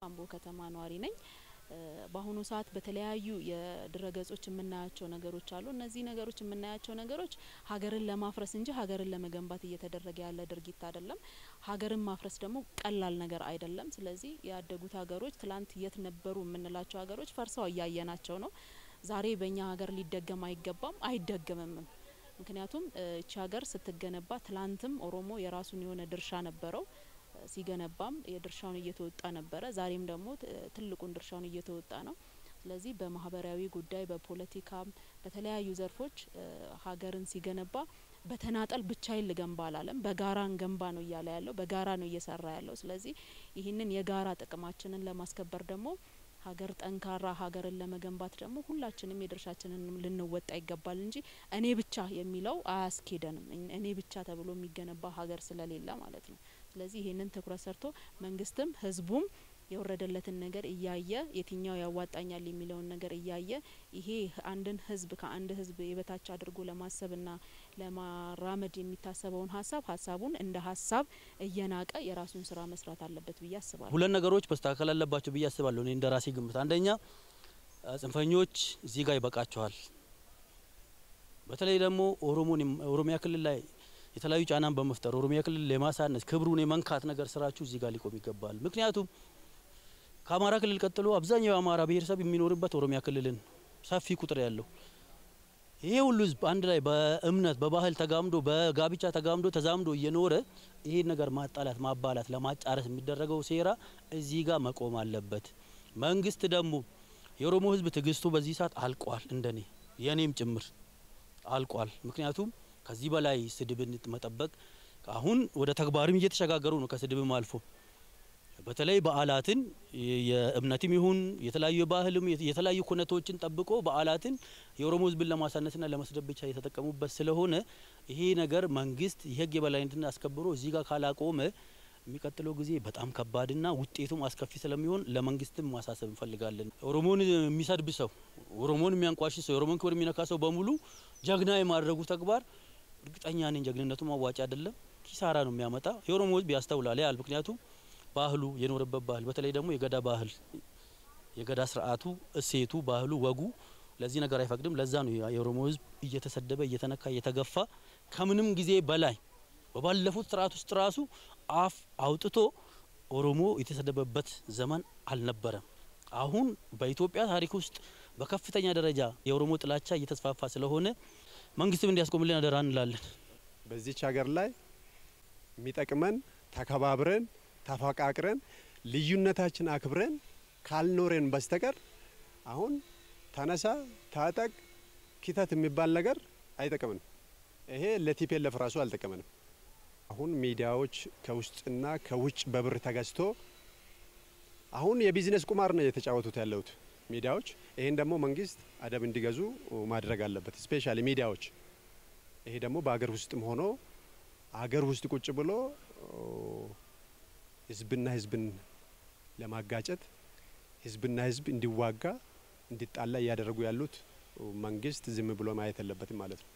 አምቦ ከተማ ኗሪ ነኝ በአሁኑ ሰዓት በተለያዩ የድረገጾች የምናያቸው ነገሮች አሉ እነዚህ ነገሮች የምናያቸው ነገሮች ሀገርን ለማፍረስ እንጂ ሀገርን ለመገንባት እየተደረገ ያለ ድርጊት አይደለም ሀገርን ማፍረስ ደግሞ ቀላል ነገር አይደለም ስለዚህ ያደጉት ሀገሮች ትላንት የት ነበሩ የምንላቸው ሀገሮች ፈርሰው ያያየናቸው ነው ዛሬ በእኛ ሀገር ሊደገም አይገባም አይደገምም ምክንያቱም እቺ ሀገር ስትገነባ ትላንትም ኦሮሞ የራሱን የሆነ ድርሻ ነበረው ሲገነባም የድርሻውን እየተወጣ ነበር ዛሬም ደግሞ ትልቁን ድርሻውን እየተወጣ ነው ስለዚህ በማህበራዊ ጉዳይ በፖለቲካም በተለያዩ ዘርፎች ሀገርን ሲገነባ በተናጠል ብቻዬን ልገንባ አላለም በጋራን ገንባ ነው እያለ ያለው በጋራ ነው እየሰራ ያለው ስለዚህ ይህንን የጋራ ጥቅማችንን ለማስከበር ደግሞ ሀገር ጠንካራ ሀገርን ለመገንባት ደግሞ ሁላችንም የድርሻችንን ልንወጣ ይገባል እንጂ እኔ ብቻ የሚለው አያስኬደንም እኔ ብቻ ተብሎ የሚገነባ ሀገር ስለሌለ ማለት ነው ስለዚህ ይሄንን ትኩረት ሰርቶ መንግስትም ህዝቡም የወረደለትን ነገር እያየ የትኛው ያዋጣኛል የሚለውን ነገር እያየ ይሄ አንድን ህዝብ ከአንድ ህዝብ የበታች አድርጎ ለማሰብና ለማራመድ የሚታሰበውን ሀሳቡን እንደ ሀሳብ እየናቀ የራሱን ስራ መስራት አለበት ብዬ አስባለሁ ሁለት ነገሮች በስተካከል አለባቸው ብዬ አስባለሁ እኔ እንደራሴ ግምት አንደኛ ጽንፈኞች እዚህ ጋር ይበቃቸዋል በተለይ ደግሞ ኦሮሚያ ክልል ላይ የተለያዩ ጫናን በመፍጠር ኦሮሚያ ክልል ለማሳነስ ክብሩን የመንካት ነገር ስራችሁ እዚህ ጋር ሊቆም ይገባል ምክንያቱም ከአማራ ክልል ቀጥሎ አብዛኛው የአማራ ብሔረሰብ የሚኖርበት ኦሮሚያ ክልልን ሰፊ ቁጥር ያለው ይሄ ሁሉ ህዝብ አንድ ላይ በእምነት በባህል ተጋምዶ በጋብቻ ተጋምዶ ተዛምዶ እየኖረ ይሄ ነገር ማጣላት ማባላት ለማጫረስ የሚደረገው ሴራ እዚህ ጋር መቆም አለበት መንግስት ደግሞ የኦሮሞ ህዝብ ትግስቱ በዚህ ሰዓት አልቋል እንደኔ የኔም ጭምር አልቋል ምክንያቱም ከዚህ በላይ ስድብን መጠበቅ አሁን ወደ ተግባርም እየተሸጋገሩ ነው ከስድብም አልፎ በተለይ በዓላትን የእምነትም ይሁን የተለያዩ ባህልም የተለያዩ ኩነቶችን ጠብቆ በዓላትን የኦሮሞ ህዝብን ለማሳነስና ለመስደብ ብቻ የተጠቀሙበት ስለሆነ ይሄ ነገር መንግስት የህግ የበላይነትን አስከብሮ እዚህ ጋር ካላቆመ የሚቀጥለው ጊዜ በጣም ከባድና ውጤቱም አስከፊ ስለሚሆን ለመንግስትም ማሳሰብ እንፈልጋለን ኦሮሞን የሚሰድብ ሰው ኦሮሞን የሚያንቋሽ ሰው ኦሮሞን ክብር የሚነካ ሰው በሙሉ ጀግና የማድረጉ ተግባር እርግጠኛ ነኝ ጀግንነቱ ማዋጫ አይደለም ኪሳራ ነው የሚያመጣ የኦሮሞ ህዝብ ያስተውላል ያል ምክንያቱም ባህሉ የኖርበት ባህል በተለይ ደግሞ የገዳ ባህል የገዳ ስርዓቱ እሴቱ ባህሉ ወጉ ለዚህ ነገር አይፈቅድም ለዛ ነው የኦሮሞ ህዝብ እየተሰደበ እየተነካ እየተገፋ ከምንም ጊዜ በላይ በባለፉት ስርዓት ውስጥ ራሱ አፍ አውጥቶ ኦሮሞ የተሰደበበት ዘመን አልነበረም አሁን በኢትዮጵያ ታሪክ ውስጥ በከፍተኛ ደረጃ የኦሮሞ ጥላቻ እየተስፋፋ ስለሆነ መንግስትም እንዲያስቆምልን አደራ እንላለን በዚህች ሀገር ላይ የሚጠቅመን ተከባብረን ተፋቃቅረን ልዩነታችን አክብረን ካልኖረን በስተቀር አሁን ተነሳ ታጠቅ ኪታት የሚባል ነገር አይጠቅምም ይሄ ለቲፒኤልኤፍ ራሱ አልጠቀመንም አሁን ሚዲያዎች ከውስጥና ከውጭ በብር ተገዝቶ አሁን የቢዝነስ ቁማር ነው የተጫወቱት ያለውት ሚዲያዎች ይሄን ደግሞ መንግስት አደብ እንዲገዙ ማድረግ አለበት ስፔሻሊ ሚዲያዎች ይሄ ደግሞ በአገር ውስጥም ሆኖ አገር ውስጥ ቁጭ ብሎ ህዝብና ህዝብን ለማጋጨት ህዝብና ህዝብ እንዲዋጋ እንዲጣላ ያደረጉ ያሉት መንግስት ዝም ብሎ ማየት አለበት ማለት ነው